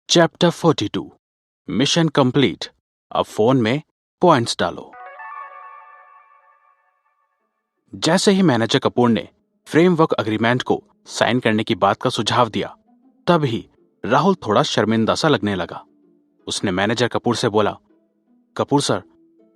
Chapter 42 mission complete. अब phone में points डालो। जैसे ही मैनेजर कपूर ने फ्रेमवर्क अग्रीमेंट को साइन करने की बात का सुझाव दिया, तभी राहुल थोड़ा शर्मिंदा सा लगने लगा। उसने मैनेजर कपूर से बोला, कपूर सर,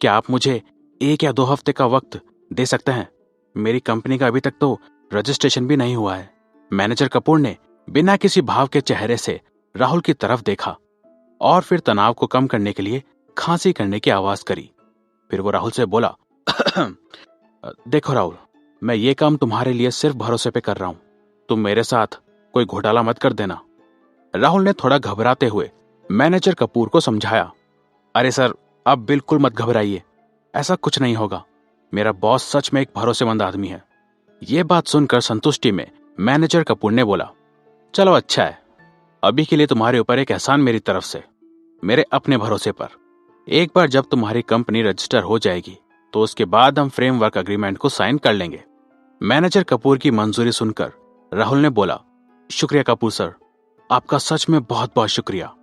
क्या आप मुझे 1 या 2 हफ्ते का वक्त दे सकते हैं? मेरी कंपनी का अभी तक तो रजिस्ट्रेशन भी नहीं हुआ है। मैनेजर कपूर ने बिना किसी भाव के चेहरे से राहुल की तरफ देखा और फिर तनाव को कम करने के लिए खांसी करने की आवाज करी। फिर वो राहुल से बोला, देखो राहुल, मैं ये काम तुम्हारे लिए सिर्फ भरोसे पे कर रहा हूं। तुम मेरे साथ कोई घोटाला मत कर देना। राहुल ने थोड़ा घबराते हुए मैनेजर कपूर को समझाया, अरे सर, आप बिल्कुल मत घबराइए, ऐसा कुछ नहीं होगा। मेरा बॉस सच में एक भरोसेमंद आदमी है। ये बात सुनकर संतुष्टि में मैनेजर कपूर ने बोला, चलो अच्छा है, अभी के लिए तुम्हारे ऊपर एक एहसान मेरी तरफ से, मेरे अपने भरोसे पर। एक बार जब तुम्हारी कंपनी रजिस्टर हो जाएगी तो उसके बाद हम फ्रेमवर्क अग्रीमेंट को साइन कर लेंगे। मैनेजर कपूर की मंजूरी सुनकर राहुल ने बोला, शुक्रिया कपूर सर, आपका सच में बहुत बहुत शुक्रिया।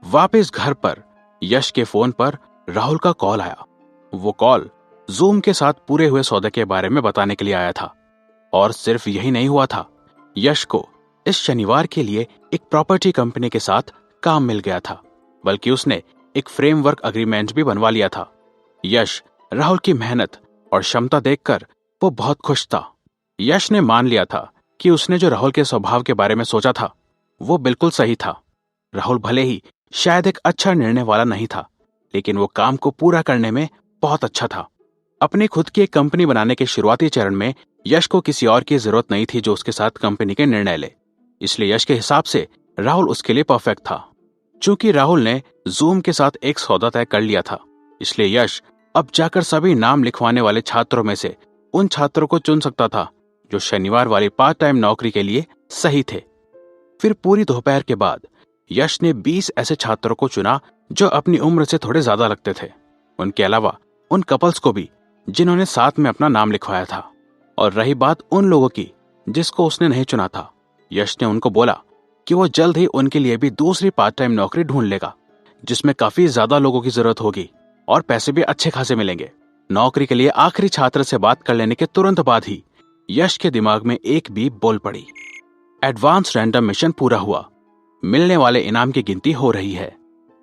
वापस घर पर यश के फोन पर राहुल का कॉल आया। वो कॉल जूम के साथ पूरे हुए सौदे के बारे में बताने के लिए आया था। और सिर्फ यही नहीं हुआ था, यश को इस शनिवार के लिए एक प्रॉपर्टी कंपनी के साथ काम मिल गया था, बल्कि उसने एक फ्रेमवर्क अग्रीमेंट भी बनवा लिया था। यश राहुल की मेहनत और क्षमता देखकर वो बहुत खुश था। यश ने मान लिया था कि उसने जो राहुल के स्वभाव के बारे में सोचा था वो बिल्कुल सही था। राहुल भले ही शायद एक अच्छा निर्णय वाला नहीं था, लेकिन वो काम को पूरा करने में बहुत अच्छा था। अपनी खुद की एक कंपनी बनाने के शुरुआती चरण में यश को किसी और की जरूरत नहीं थी जो उसके साथ कंपनी के निर्णय ले, इसलिए यश के हिसाब से राहुल उसके लिए परफेक्ट था। चूंकि राहुल ने जूम के साथ एक सौदा तय कर लिया था, इसलिए यश अब जाकर सभी नाम लिखवाने वाले छात्रों में से उन छात्रों को चुन सकता था जो शनिवार वाली पार्ट टाइम नौकरी के लिए सही थे। फिर पूरी दोपहर के बाद यश ने 20 ऐसे छात्रों को चुना जो अपनी उम्र से थोड़े ज्यादा लगते थे। उनके अलावा उन कपल्स को भी जिन्होंने साथ में अपना नाम लिखवाया था। और रही बात उन लोगों की जिसको उसने नहीं चुना था, यश ने उनको बोला कि वो जल्द ही उनके लिए भी दूसरी पार्ट टाइम नौकरी ढूंढ लेगा, जिसमें काफी ज्यादा लोगों की जरूरत होगी और पैसे भी अच्छे खासे मिलेंगे। नौकरी के लिए आखिरी छात्र से बात कर लेने के तुरंत बाद ही यश के दिमाग में एक बीप बोल पड़ी। एडवांस रैंडम मिशन पूरा हुआ, मिलने वाले इनाम की गिनती हो रही है।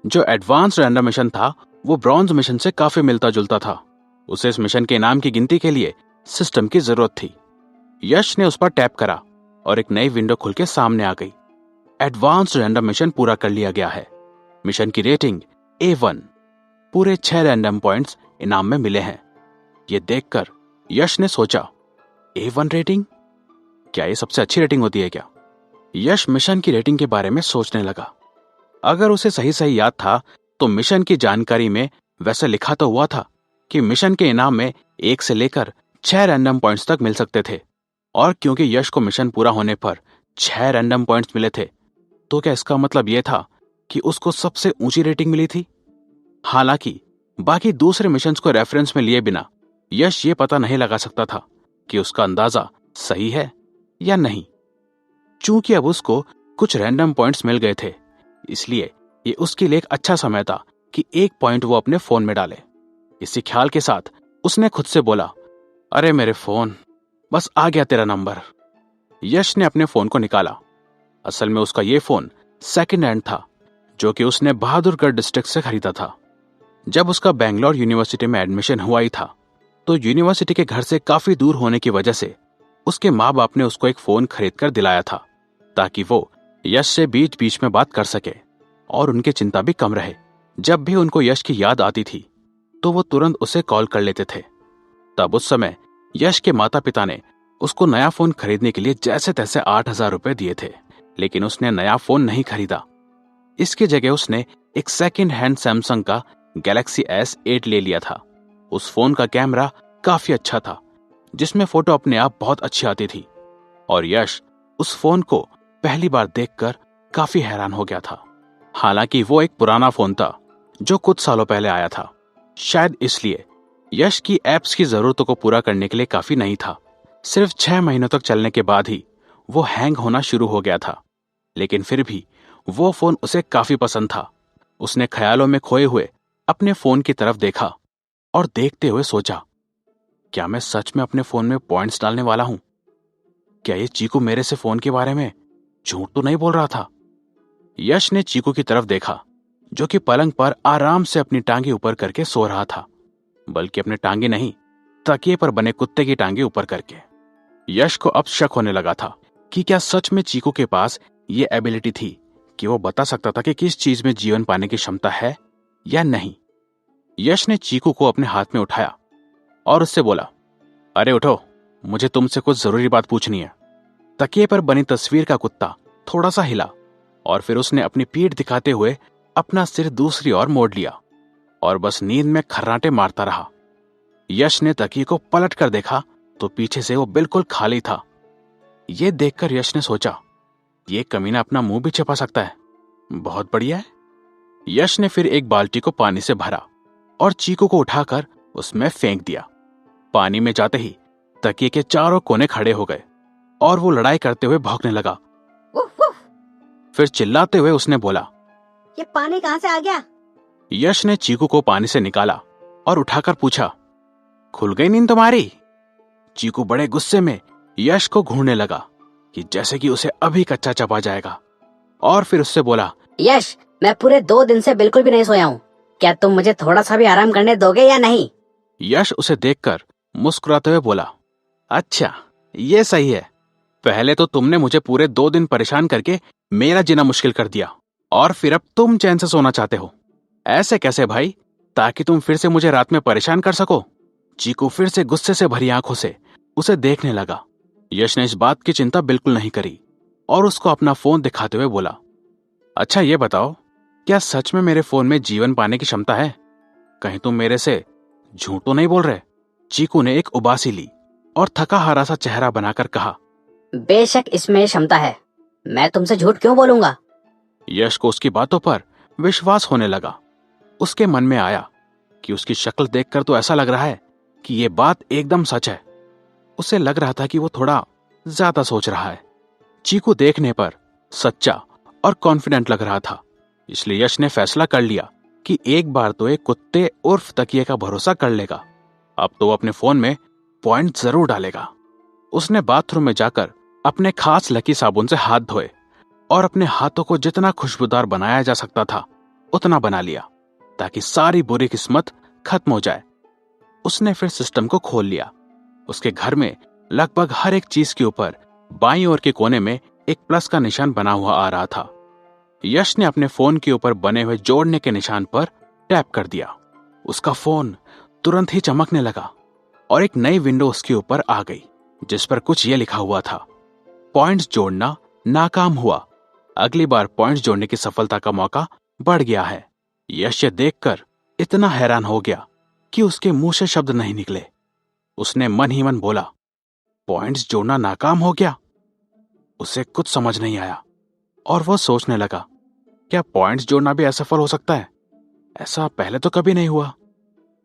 जो एडवांस रैंडम मिशन था वो ब्रॉन्ज मिशन से काफी मिलता जुलता था। उसे इस मिशन के इनाम की गिनती के लिए सिस्टम की जरूरत थी। यश ने उस पर टैप करा और एक नई विंडो खुल के सामने आ गई। एडवांस रैंडम मिशन पूरा कर लिया गया है। मिशन की रेटिंग A1। पूरे 6 रैंडम पॉइंट्स इनाम में मिले हैं। ये देखकर यश ने सोचा, A1 रेटिंग? क्या ये सबसे अच्छी रेटिंग होती है क्या? यश मिशन की रेटिंग के बारे में सोचने लगा। अगर उसे सही सही याद था तो मिशन की जानकारी में वैसे लिखा तो हुआ था कि मिशन के इनाम में 1 से लेकर 6 रैंडम पॉइंट्स तक मिल सकते थे। और क्योंकि यश को मिशन पूरा होने पर 6 रैंडम पॉइंट्स मिले थे, तो क्या इसका मतलब यह था कि उसको सबसे ऊंची रेटिंग मिली थी? हालांकि बाकी दूसरे मिशंस को रेफरेंस में लिए बिना यश ये पता नहीं लगा सकता था कि उसका अंदाजा सही है या नहीं। चूंकि अब उसको कुछ रैंडम पॉइंट्स मिल गए थे, इसलिए ये उसके लिए एक अच्छा समय था कि एक पॉइंट वो अपने फोन में डाले। इसी ख्याल के साथ उसने खुद से बोला, अरे मेरे फोन, बस आ गया तेरा नंबर। यश ने अपने फोन को निकाला। असल में उसका ये फोन सेकंड हैंड था, जो कि उसने बहादुरगढ़ डिस्ट्रिक्ट से खरीदा था। जब उसका बेंगलोर यूनिवर्सिटी में एडमिशन हुआ ही था, तो यूनिवर्सिटी के घर से काफी दूर होने की वजह से उसके माँ बाप ने उसको एक फोन खरीद कर दिलाया था, ताकि वो यश से बीच बीच में बात कर सके और उनकी चिंता भी कम रहे। जब भी उनको यश की याद आती थी तो वो तुरंत उसे कॉल कर लेते थे। तब उस समय यश के माता पिता ने उसको नया फोन खरीदने के लिए जैसे तैसे 8,000 रुपए दिए थे, लेकिन उसने नया फोन नहीं खरीदा। इसकी जगह उसने एक सेकंड हैंड सैमसंग का गैलेक्सी S8 ले लिया था। उस फोन का कैमरा काफी अच्छा था, जिसमें फोटो अपने आप बहुत अच्छी आती थी। और यश उस फोन को पहली बार देखकर काफी हैरान हो गया था। हालांकि वो एक पुराना फोन था जो कुछ सालों पहले आया था। शायद इसलिए यश की एप्स की जरूरतों को पूरा करने के लिए काफी नहीं था। सिर्फ 6 महीनों तक चलने के बाद ही वो हैंग होना शुरू हो गया था, लेकिन फिर भी वो फोन उसे काफी पसंद था। उसने ख्यालों में खोए हुए अपने फोन की तरफ देखा और देखते हुए सोचा, क्या मैं सच में अपने फोन में पॉइंट्स डालने वाला हूं? क्या ये चीकू मेरे से फोन के बारे में झूठ तो नहीं बोल रहा था? यश ने चीकू की तरफ देखा, जो कि पलंग पर आराम से अपनी टांगे ऊपर करके सो रहा था, बल्कि अपने टांगे नहीं, तकिए पर बने कुत्ते की टांगे ऊपर करके। यश को अब शक होने लगा था कि क्या सच में चीकू के पास ये एबिलिटी थी कि वो बता सकता था कि किस चीज में जीवन पाने की क्षमता है या नहीं। यश ने चीकू को अपने हाथ में उठाया और उससे बोला, अरे उठो, मुझे तुमसे कुछ जरूरी बात पूछनी है। तकिए पर बनी तस्वीर का कुत्ता थोड़ा सा हिला और फिर उसने अपनी पीठ दिखाते हुए अपना सिर दूसरी ओर मोड़ लिया और बस नींद में खर्राटे मारता रहा। यश ने तकिए को पलट कर देखा तो पीछे से वो बिल्कुल खाली था। ये देखकर यश ने सोचा, ये कमीना अपना मुंह भी छिपा सकता है, बहुत बढ़िया है। यश ने फिर एक बाल्टी को पानी से भरा और चीकू को उठाकर उसमें फेंक दिया। पानी में जाते ही तकिए के चारों कोने खड़े हो गए और वो लड़ाई करते हुए भौंकने लगा। उफ उफ, फिर चिल्लाते हुए उसने बोला, ये पानी कहाँ से आ गया? यश ने चीकू को पानी से निकाला और उठाकर पूछा, खुल गई नींद तुम्हारी? चीकू बड़े गुस्से में यश को घूरने लगा कि जैसे कि उसे अभी कच्चा चबा जाएगा, और फिर उससे बोला, यश, मैं पूरे 2 दिन से बिल्कुल भी नहीं सोया हूँ। क्या तुम मुझे थोड़ा सा भी आराम करने दोगे या नहीं? यश उसे देखकर मुस्कुराते हुए बोला, अच्छा ये सही है। पहले तो तुमने मुझे पूरे 2 दिन परेशान करके मेरा जीना मुश्किल कर दिया और फिर अब तुम चैन से सोना चाहते हो। ऐसे कैसे भाई, ताकि तुम फिर से मुझे रात में परेशान कर सको? चीकू फिर से गुस्से से भरी आंखों से उसे देखने लगा। यश ने इस बात की चिंता बिल्कुल नहीं करी और उसको अपना फोन दिखाते हुए बोला, अच्छा ये बताओ, क्या सच में मेरे फोन में जीवन पाने की क्षमता है? कहीं तुम मेरे से झूठ तो नहीं बोल रहे? चीकू ने एक उबासी ली और थका हारा सा चेहरा बनाकर कहा, बेशक इसमें ये क्षमता है, मैं तुमसे झूठ क्यों बोलूंगा? यश को उसकी बातों पर विश्वास होने लगा। उसके मन में आया कि उसकी शक्ल देखकर तो ऐसा लग रहा है कि ये बात एकदम सच है। उसे लग रहा था कि वो थोड़ा ज्यादा सोच रहा है। चीकू देखने पर सच्चा और कॉन्फिडेंट लग रहा था, इसलिए यश ने फैसला कर लिया कि एक बार तो एक कुत्ते उर्फ तकिए का भरोसा कर लेगा। अब तो वो अपने फोन में पॉइंट जरूर डालेगा। उसने बाथरूम में जाकर अपने खास लकी साबुन से हाथ धोए और अपने हाथों को जितना खुशबूदार बनाया जा सकता था उतना बना लिया, ताकि सारी बुरी किस्मत खत्म हो जाए। उसने फिर सिस्टम को खोल लिया। उसके घर में लगभग हर एक चीज के ऊपर बाईं ओर के कोने में एक प्लस का निशान बना हुआ आ रहा था। यश ने अपने फोन के ऊपर बने हुए जोड़ने के निशान पर टैप कर दिया। उसका फोन तुरंत ही चमकने लगा और एक नई विंडो उसके ऊपर आ गई, जिस पर कुछ ये लिखा हुआ था, पॉइंट्स जोड़ना नाकाम हुआ, अगली बार पॉइंट्स जोड़ने की सफलता का मौका बढ़ गया है। यश ये देखकर इतना हैरान हो गया कि उसके मुंह से शब्द नहीं निकले। उसने मन ही मन बोला, पॉइंट्स जोड़ना नाकाम हो गया? उसे कुछ समझ नहीं आया और वो सोचने लगा, क्या पॉइंट्स जोड़ना भी असफल हो सकता है? ऐसा पहले तो कभी नहीं हुआ।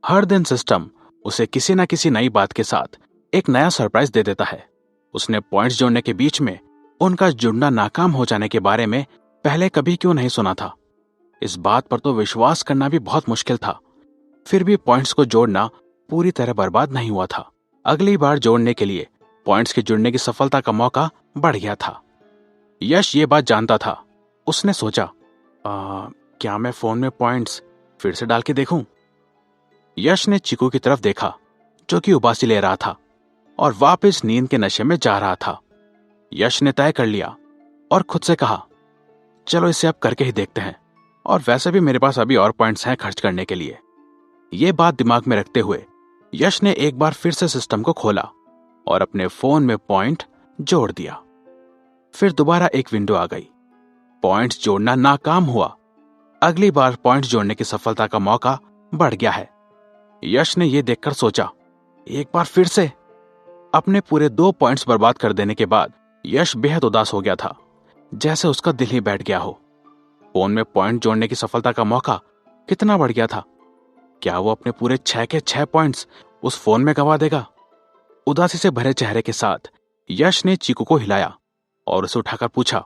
हर दिन सिस्टम उसे किसी न किसी नई बात के साथ एक नया सरप्राइज दे देता है। उसने पॉइंट्स जोड़ने के बीच में उनका जुड़ना नाकाम हो जाने के बारे में पहले कभी क्यों नहीं सुना था। इस बात पर तो विश्वास करना भी बहुत मुश्किल था। फिर भी पॉइंट्स को जोड़ना पूरी तरह बर्बाद नहीं हुआ था। अगली बार जोड़ने के लिए पॉइंट्स के जुड़ने की सफलता का मौका बढ़ गया था। यश ये बात जानता था। उसने सोचा, क्या मैं फोन में पॉइंट्स फिर से डाल के देखूं? यश ने चीकू की तरफ देखा, जो कि उबासी ले रहा था और वापस नींद के नशे में जा रहा था। यश ने तय कर लिया और खुद से कहा, चलो इसे अब करके ही देखते हैं, और वैसे भी मेरे पास अभी और पॉइंट्स हैं खर्च करने के लिए। ये बात दिमाग में रखते हुए यश ने एक बार फिर से सिस्टम को खोला और अपने फोन में पॉइंट जोड़ दिया। फिर दोबारा एक विंडो आ गई, पॉइंट्स जोड़ना नाकाम हुआ, अगली बार पॉइंट्स जोड़ने की सफलता का मौका बढ़ गया है। यश ने यह देखकर सोचा, एक बार फिर से। अपने पूरे 2 पॉइंट्स बर्बाद कर देने के बाद यश बेहद उदास हो गया था, जैसे उसका दिल ही बैठ गया हो। फोन में पॉइंट जोड़ने की सफलता का मौका कितना बढ़ गया था? क्या वो अपने पूरे 6 के 6 पॉइंट्स उस फोन में गंवा देगा? उदासी से भरे चेहरे के साथ यश ने चीकू को हिलाया और उसे उठाकर पूछा,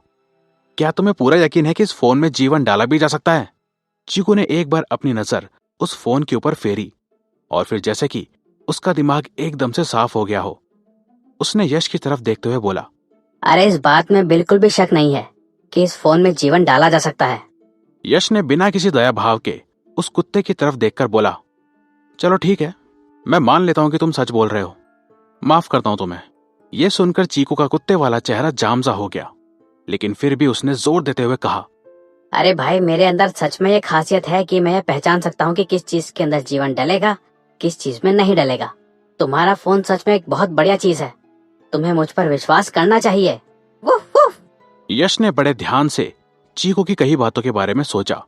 क्या तुम्हें पूरा यकीन है कि इस फोन में जीवन डाला भी जा सकता है? चीकू ने एक बार अपनी नजर उस फोन के ऊपर फेरी और फिर जैसे कि उसका दिमाग एकदम से साफ हो गया हो, उसने यश की तरफ देखते हुए बोला, अरे इस बात में बिल्कुल भी शक नहीं है कि इस फोन में जीवन डाला जा सकता है। यश ने बिना किसी दया भाव के उस कुत्ते की तरफ देखकर बोला, चलो ठीक है, मैं मान लेता हूं कि तुम सच बोल रहे हो, माफ करता हूं तुम्हें। यह सुनकर चीकू का कुत्ते वाला चेहरा जाम सा हो गया, लेकिन फिर भी उसने जोर देते हुए कहा, अरे भाई, मेरे अंदर सच में ये खासियत है कि मैं ये पहचान सकता हूँ कि किस चीज के अंदर जीवन डलेगा, किस चीज में नहीं डलेगा। तुम्हारा फोन सच में एक बहुत बढ़िया चीज है, तुम्हें मुझ पर विश्वास करना चाहिए। Woof woof. यश ने बड़े ध्यान से चीकू की कही बातों के बारे में सोचा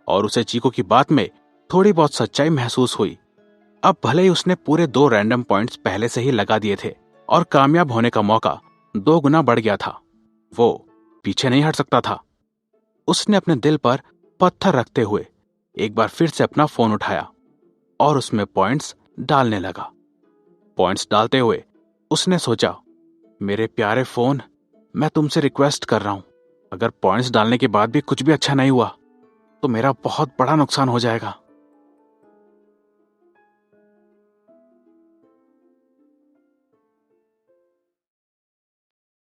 और उसे चीकू की बात में थोड़ी बहुत सच्चाई महसूस हुई। अब भले ही उसने पूरे 2 रैंडम पॉइंट्स पहले से ही लगा दिए थे और कामयाब होने का मौका 2 गुना बढ़ गया था, वो पीछे नहीं हट सकता था। उसने अपने दिल पर पत्थर रखते हुए एक बार फिर से अपना फोन उठाया और उसमें पॉइंट्स डालने लगा। पॉइंट्स डालते हुए उसने सोचा, मेरे प्यारे फोन, मैं तुमसे रिक्वेस्ट कर रहा हूं, अगर पॉइंट्स डालने के बाद भी कुछ भी अच्छा नहीं हुआ तो मेरा बहुत बड़ा नुकसान हो जाएगा।